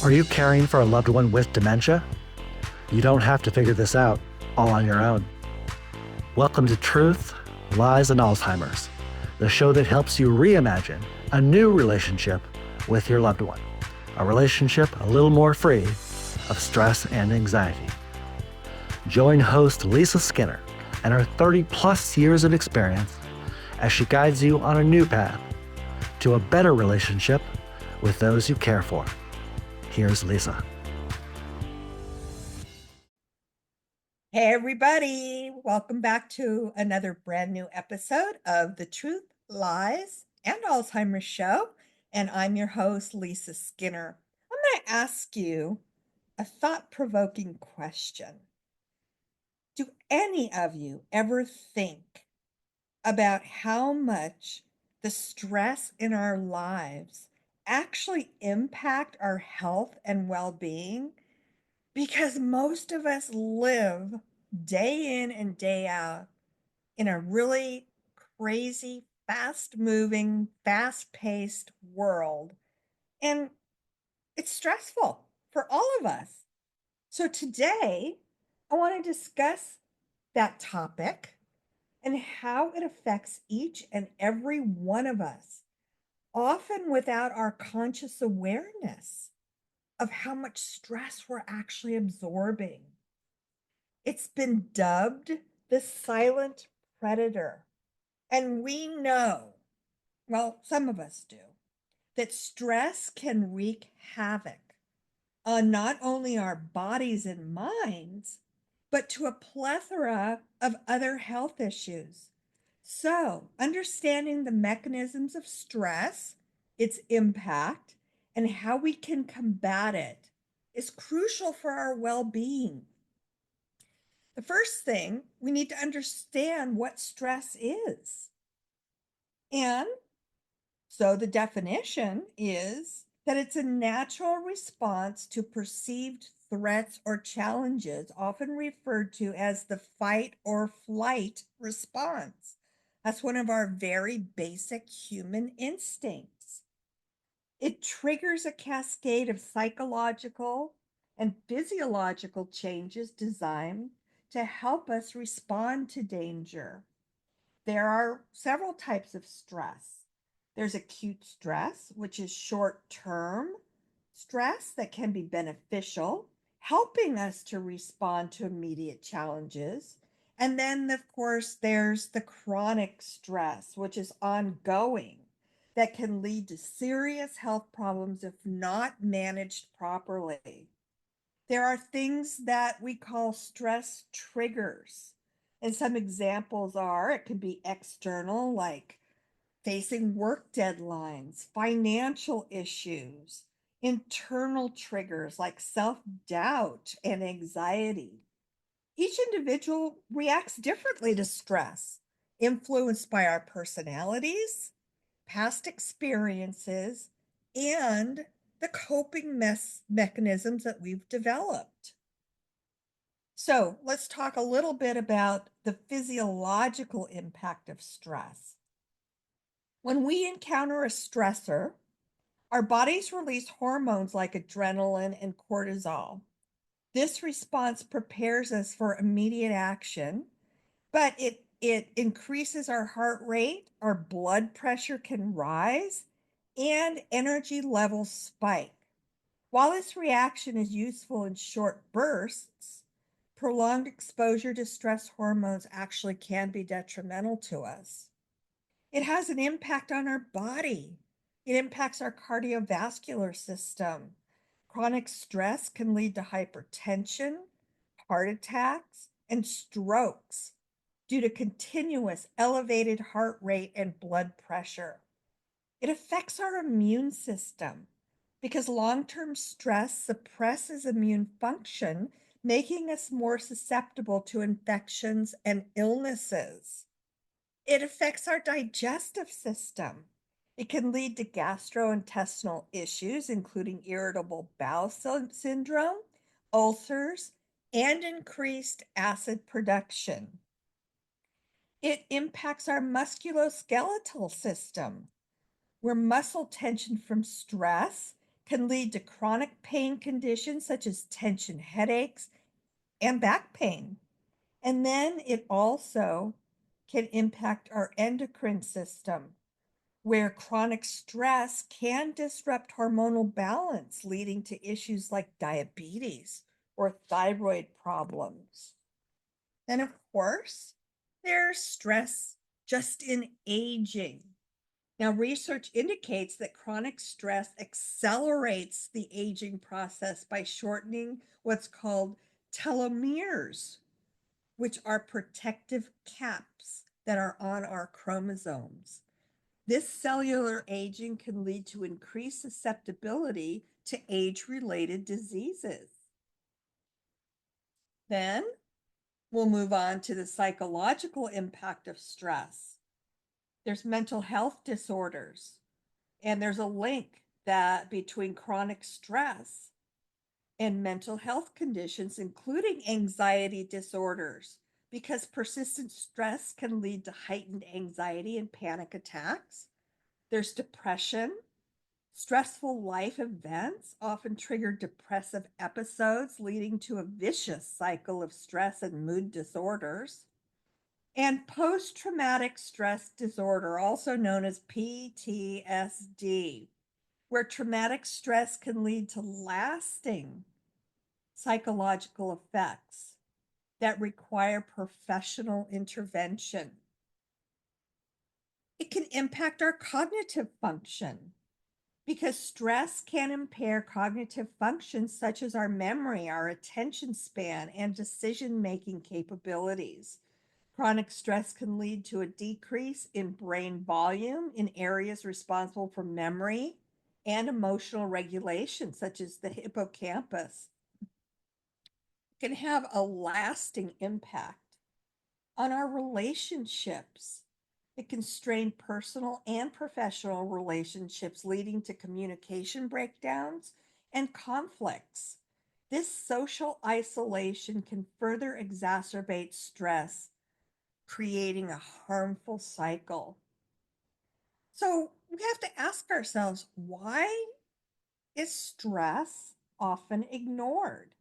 Are you caring for a loved one with dementia? You don't have to figure this out all on your own. Welcome to Truth, Lies, and Alzheimer's, the show that helps you reimagine a new relationship with your loved one, a relationship a little more free of stress and anxiety. Join host Lisa Skinner and her 30-plus years of experience as she guides you on a new path to a better relationship with those you care for. Here's Lisa. Hey, everybody. Welcome back to another brand new episode of the Truth, Lies, and Alzheimer's Show. And I'm your host, Lisa Skinner. I'm going to ask you a thought-provoking question. Do any of you ever think about how much the stress in our lives actually impact our health and well-being? Because most of us live day in and day out in a really crazy, fast-moving, fast-paced world. And it's stressful for all of us. So today, I want to discuss that topic and how it affects each and every one of us, often without our conscious awareness of how much stress we're actually absorbing. It's been dubbed the silent predator. And we know, well, some of us do, that stress can wreak havoc on not only our bodies and minds, but to a plethora of other health issues. So, understanding the mechanisms of stress, its impact, and how we can combat it is crucial for our well being. The first thing, we need to understand what stress is. And so the definition is that it's a natural response to perceived threats or challenges, often referred to as the fight or flight response. That's one of our very basic human instincts. It triggers a cascade of psychological and physiological changes designed to help us respond to danger. There are several types of stress. There's acute stress, which is short term stress that can be beneficial, helping us to respond to immediate challenges. And then, of course, there's the chronic stress, which is ongoing, that can lead to serious health problems if not managed properly. There are things that we call stress triggers. And some examples are it could be external, like facing work deadlines, financial issues, internal triggers like self doubt and anxiety. Each individual reacts differently to stress, influenced by our personalities, past experiences, and the coping mechanisms that we've developed. So let's talk a little bit about the physiological impact of stress. When we encounter a stressor, our bodies release hormones like adrenaline and cortisol. This response prepares us for immediate action, but it increases our heart rate, our blood pressure can rise, and energy levels spike. While this reaction is useful in short bursts, prolonged exposure to stress hormones actually can be detrimental to us. It has an impact on our body. It impacts our cardiovascular system. Chronic stress can lead to hypertension, heart attacks, and strokes due to continuous elevated heart rate and blood pressure. It affects our immune system because long-term stress suppresses immune function, making us more susceptible to infections and illnesses. It affects our digestive system. It can lead to gastrointestinal issues, including irritable bowel syndrome, ulcers, and increased acid production. It impacts our musculoskeletal system, where muscle tension from stress can lead to chronic pain conditions such as tension headaches and back pain. And then it also can impact our endocrine system, where chronic stress can disrupt hormonal balance, leading to issues like diabetes or thyroid problems. And of course, there's stress just in aging. Now, research indicates that chronic stress accelerates the aging process by shortening what's called telomeres, which are protective caps that are on our chromosomes. This cellular aging can lead to increased susceptibility to age-related diseases. Then we'll move on to the psychological impact of stress. There's mental health disorders, and there's a link that between chronic stress and mental health conditions, including anxiety disorders, because persistent stress can lead to heightened anxiety and panic attacks. There's depression. Stressful life events often trigger depressive episodes, leading to a vicious cycle of stress and mood disorders. And post-traumatic stress disorder, also known as PTSD, where traumatic stress can lead to lasting psychological effects that require professional intervention. It can impact our cognitive function because stress can impair cognitive functions such as our memory, our attention span, and decision-making capabilities. Chronic stress can lead to a decrease in brain volume in areas responsible for memory and emotional regulation, such as the hippocampus. It can have a lasting impact on our relationships. It can strain personal and professional relationships, leading to communication breakdowns and conflicts. This social isolation can further exacerbate stress, creating a harmful cycle. So we have to ask ourselves, why is stress often ignored?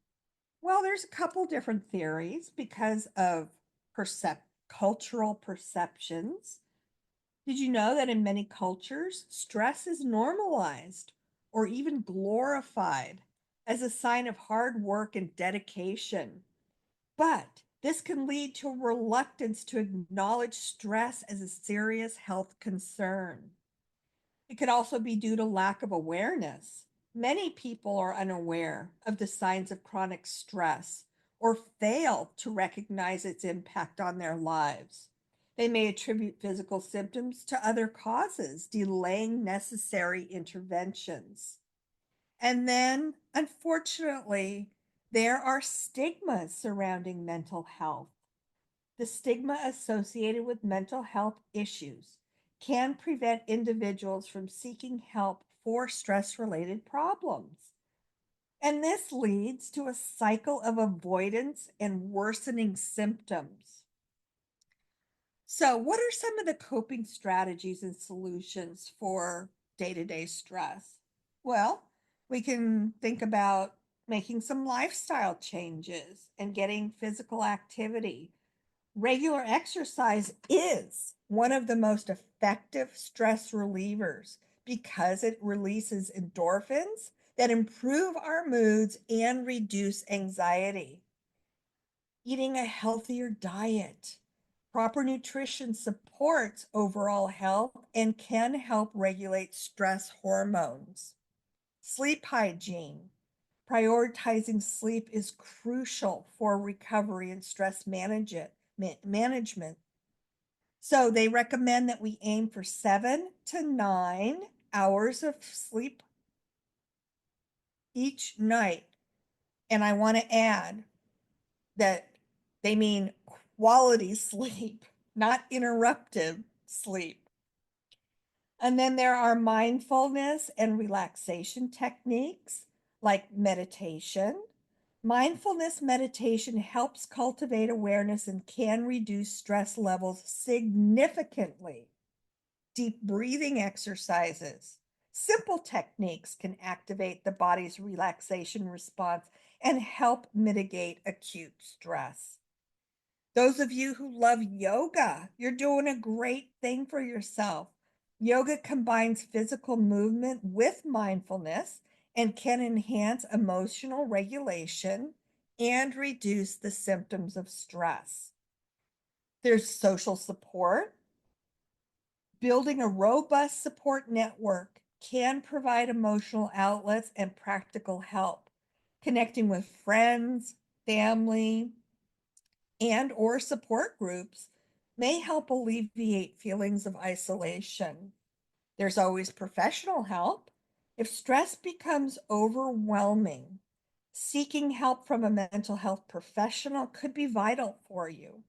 Well, there's a couple different theories because of cultural perceptions. Did you know that in many cultures, stress is normalized or even glorified as a sign of hard work and dedication? But this can lead to a reluctance to acknowledge stress as a serious health concern. It could also be due to lack of awareness. Many people are unaware of the signs of chronic stress or fail to recognize its impact on their lives. They may attribute physical symptoms to other causes, delaying necessary interventions. And then, unfortunately, there are stigmas surrounding mental health. The stigma associated with mental health issues can prevent individuals from seeking help for stress-related problems. And this leads to a cycle of avoidance and worsening symptoms. So, what are some of the coping strategies and solutions for day-to-day stress? Well, we can think about making some lifestyle changes and getting physical activity. Regular exercise is one of the most effective stress relievers because it releases endorphins that improve our moods and reduce anxiety. Eating a healthier diet. Proper nutrition supports overall health and can help regulate stress hormones. Sleep hygiene. Prioritizing sleep is crucial for recovery and stress management. So they recommend that we aim for 7 to 9 hours of sleep each night. And I want to add that they mean quality sleep, not interruptive sleep. And then there are mindfulness and relaxation techniques like meditation. Mindfulness meditation helps cultivate awareness and can reduce stress levels significantly. Deep breathing exercises, Simple techniques can activate the body's relaxation response and help mitigate acute stress. Those of you who love yoga, you're doing a great thing for yourself. Yoga combines physical movement with mindfulness and can enhance emotional regulation and reduce the symptoms of stress. There's social support. Building a robust support network can provide emotional outlets and practical help. Connecting with friends, family, and or support groups may help alleviate feelings of isolation. There's always professional help. If stress becomes overwhelming, seeking help from a mental health professional could be vital for you.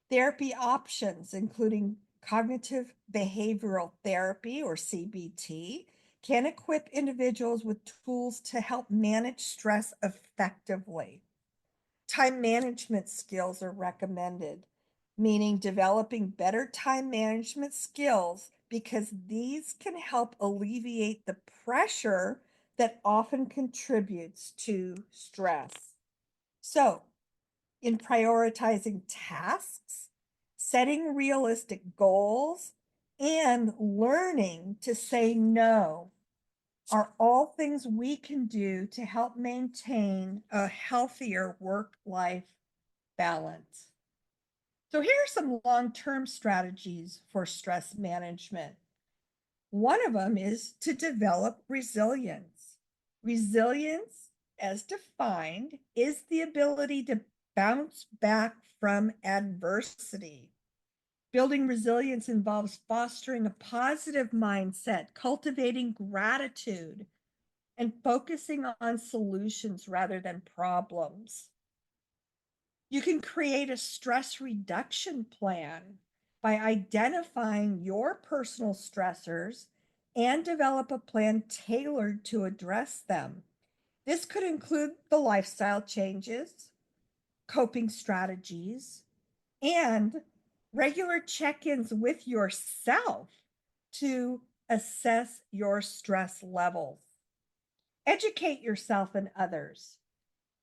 Therapy options, including cognitive behavioral therapy or CBT, can equip individuals with tools to help manage stress effectively. Time management skills are recommended, meaning developing better time management skills because these can help alleviate the pressure that often contributes to stress. So, in prioritizing tasks, setting realistic goals, and learning to say no are all things we can do to help maintain a healthier work-life balance. So here are some long-term strategies for stress management. One of them is to develop resilience. Resilience, as defined, is the ability to bounce back from adversity. Building resilience involves fostering a positive mindset, cultivating gratitude, and focusing on solutions rather than problems. You can create a stress reduction plan by identifying your personal stressors and develop a plan tailored to address them. This could include the lifestyle changes, coping strategies, and regular check-ins with yourself to assess your stress levels. Educate yourself and others.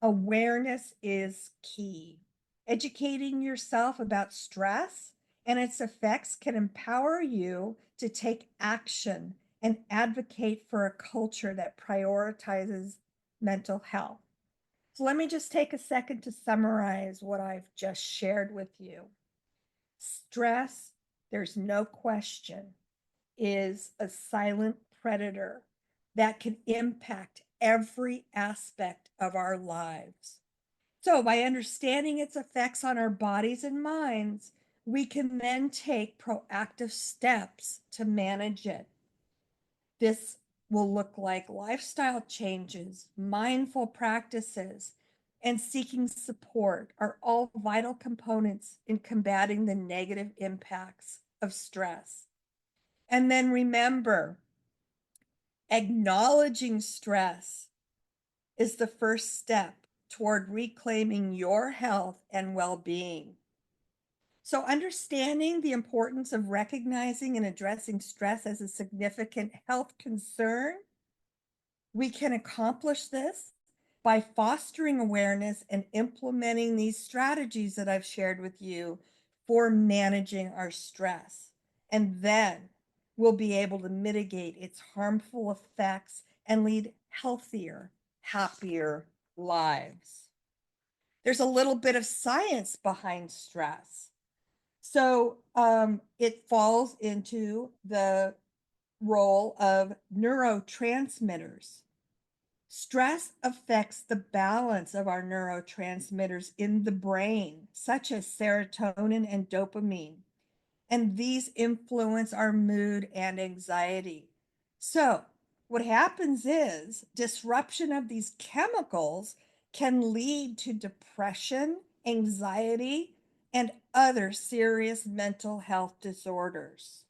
Awareness is key. Educating yourself about stress and its effects can empower you to take action and advocate for a culture that prioritizes mental health. So let me just take a second to summarize what I've just shared with you. Stress, there's no question, is a silent predator that can impact every aspect of our lives. So, by understanding its effects on our bodies and minds, we can then take proactive steps to manage it. This will look like lifestyle changes, mindful practices, and seeking support are all vital components in combating the negative impacts of stress. And then remember, acknowledging stress is the first step toward reclaiming your health and well-being. So understanding the importance of recognizing and addressing stress as a significant health concern, we can accomplish this by fostering awareness and implementing these strategies that I've shared with you for managing our stress. And then we'll be able to mitigate its harmful effects and lead healthier, happier lives. There's a little bit of science behind stress. So it falls into the role of neurotransmitters. Stress affects the balance of our neurotransmitters in the brain, such as serotonin and dopamine, and these influence our mood and anxiety. So, what happens is disruption of these chemicals can lead to depression, anxiety, and other serious mental health disorders.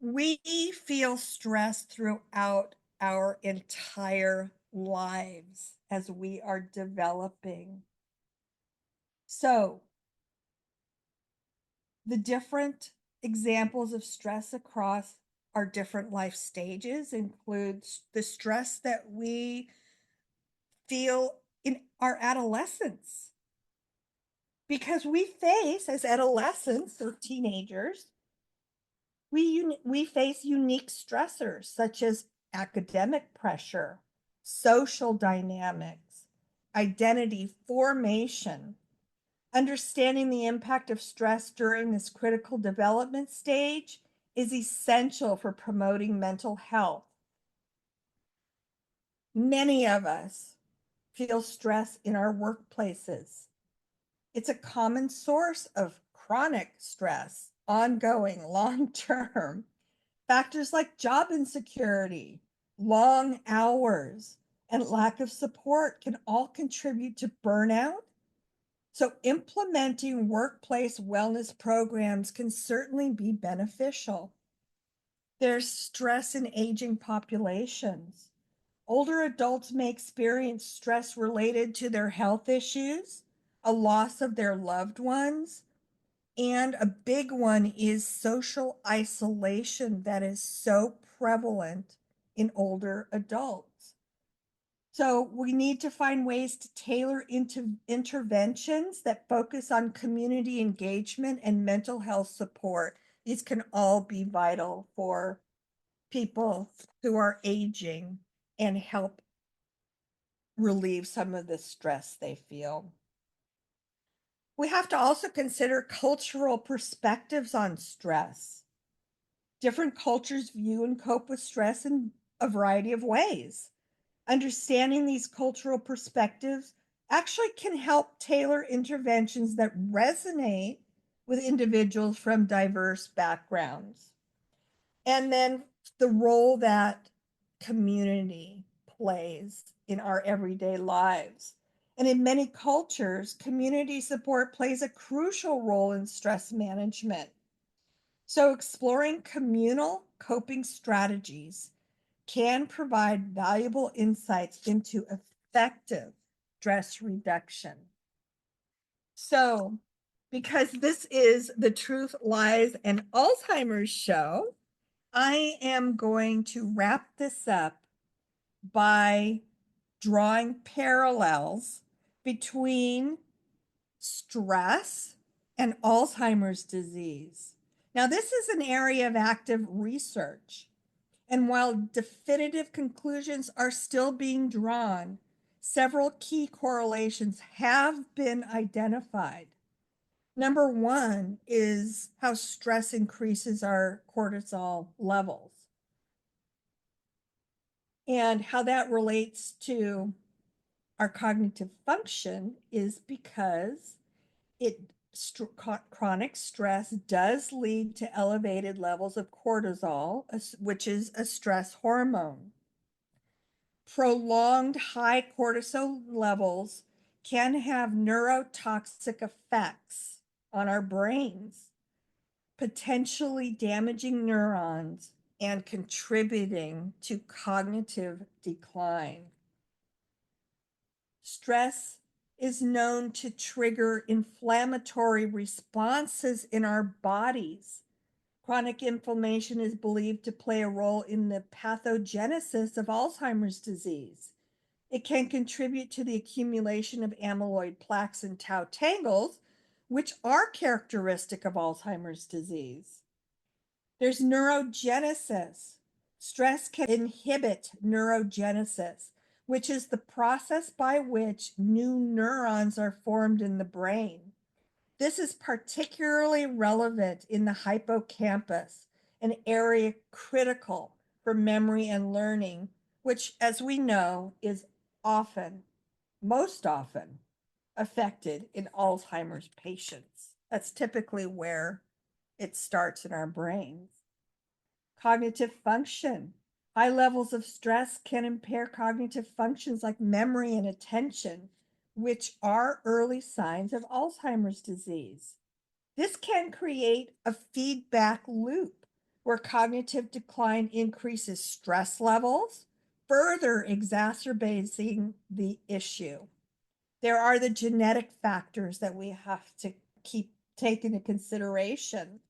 We feel stress throughout our entire lives as we are developing. So, the different examples of stress across our different life stages includes the stress that we feel in our adolescence. Because we face, as adolescents or teenagers, we face unique stressors such as academic pressure, social dynamics, identity formation. Understanding the impact of stress during this critical development stage is essential for promoting mental health. Many of us feel stress in our workplaces. It's a common source of chronic stress, ongoing, long term. Factors like job insecurity, long hours, and lack of support can all contribute to burnout. So, implementing workplace wellness programs can certainly be beneficial. There's stress in aging populations. Older adults may experience stress related to their health issues, a loss of their loved ones, and a big one is social isolation that is so prevalent in older adults. So we need to find ways to tailor interventions that focus on community engagement and mental health support. These can all be vital for people who are aging and help relieve some of the stress they feel. We have to also consider cultural perspectives on stress. Different cultures view and cope with stress in a variety of ways. Understanding these cultural perspectives actually can help tailor interventions that resonate with individuals from diverse backgrounds. And then the role that community plays in our everyday lives. And in many cultures, community support plays a crucial role in stress management. So, exploring communal coping strategies can provide valuable insights into effective stress reduction. So, because this is the Truth, Lies, and Alzheimer's show, I am going to wrap this up by drawing parallels between stress and Alzheimer's disease. Now, this is an area of active research, and while definitive conclusions are still being drawn, several key correlations have been identified. Number one is how stress increases our cortisol levels. And how that relates to our cognitive function is because chronic stress does lead to elevated levels of cortisol, which is a stress hormone. Prolonged high cortisol levels can have neurotoxic effects on our brains, potentially damaging neurons and contributing to cognitive decline. Stress is known to trigger inflammatory responses in our bodies. Chronic inflammation is believed to play a role in the pathogenesis of Alzheimer's disease. It can contribute to the accumulation of amyloid plaques and tau tangles, which are characteristic of Alzheimer's disease. There's neurogenesis. Stress can inhibit neurogenesis, which is the process by which new neurons are formed in the brain. This is particularly relevant in the hippocampus, an area critical for memory and learning, which, as we know, is most often, affected in Alzheimer's patients. That's typically where it starts in our brains. Cognitive function. High levels of stress can impair cognitive functions like memory and attention, which are early signs of Alzheimer's disease. This can create a feedback loop where cognitive decline increases stress levels, further exacerbating the issue. There are the genetic factors that we have to take into consideration.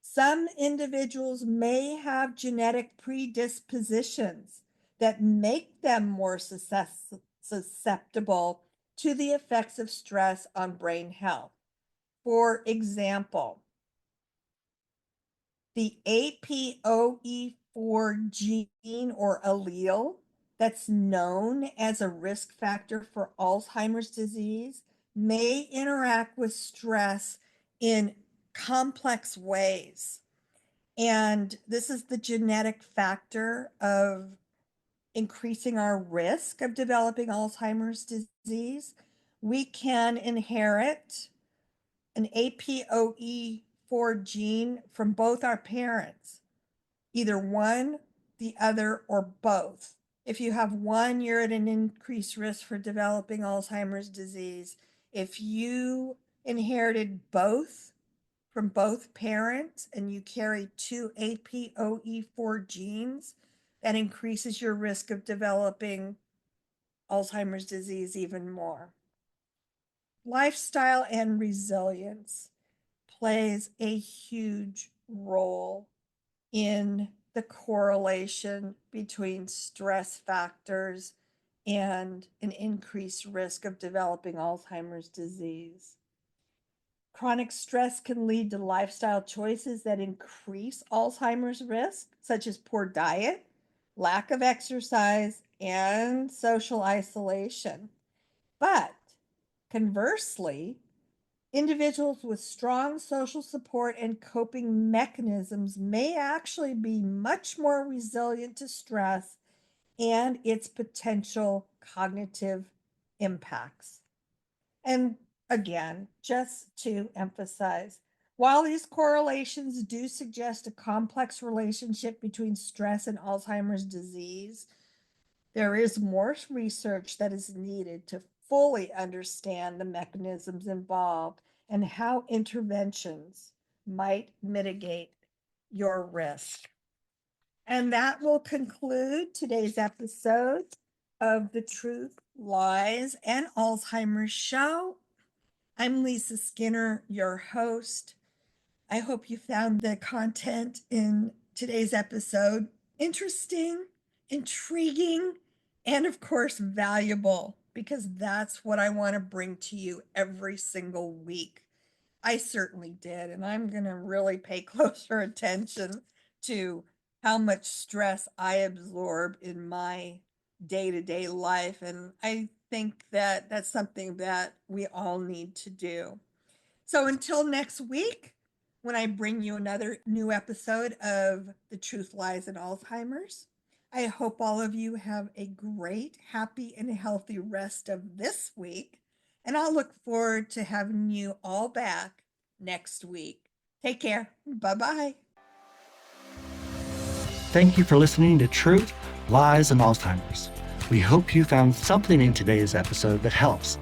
Some individuals may have genetic predispositions that make them more susceptible to the effects of stress on brain health. For example, the APOE4 gene or allele that's known as a risk factor for Alzheimer's disease may interact with stress in complex ways. And this is the genetic factor of increasing our risk of developing Alzheimer's disease. We can inherit an APOE4 gene from both our parents, either one, the other, or both. If you have one, you're at an increased risk for developing Alzheimer's disease. If you inherited both from both parents and you carry two APOE4 genes, that increases your risk of developing Alzheimer's disease even more. Lifestyle and resilience plays a huge role in the correlation between stress factors and an increased risk of developing Alzheimer's disease. Chronic stress can lead to lifestyle choices that increase Alzheimer's risk, such as poor diet, lack of exercise, and social isolation. But conversely, individuals with strong social support and coping mechanisms may actually be much more resilient to stress and its potential cognitive impacts. And again, just to emphasize, while these correlations do suggest a complex relationship between stress and Alzheimer's disease, there is more research that is needed to fully understand the mechanisms involved and how interventions might mitigate your risk. And that will conclude today's episode of the Truth, Lies, and Alzheimer's Show. I'm Lisa Skinner, your host. I hope you found the content in today's episode interesting, intriguing, and of course, valuable, because that's what I want to bring to you every single week. I certainly did, and I'm going to really pay closer attention to how much stress I absorb in my day-to-day life, and I think that that's something that we all need to do. So until next week, when I bring you another new episode of The Truth, Lies, and Alzheimer's, I hope all of you have a great, happy, and healthy rest of this week. And I'll look forward to having you all back next week. Take care. Bye-bye. Thank you for listening to Truth, Lies, and Alzheimer's. We hope you found something in today's episode that helps.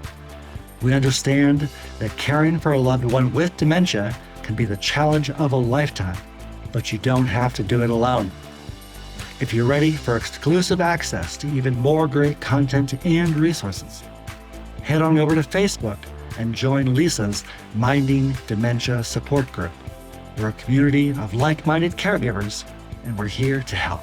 We understand that caring for a loved one with dementia can be the challenge of a lifetime, but you don't have to do it alone. If you're ready for exclusive access to even more great content and resources, head on over to Facebook and join Lisa's Minding Dementia Support Group. We're a community of like-minded caregivers, and we're here to help.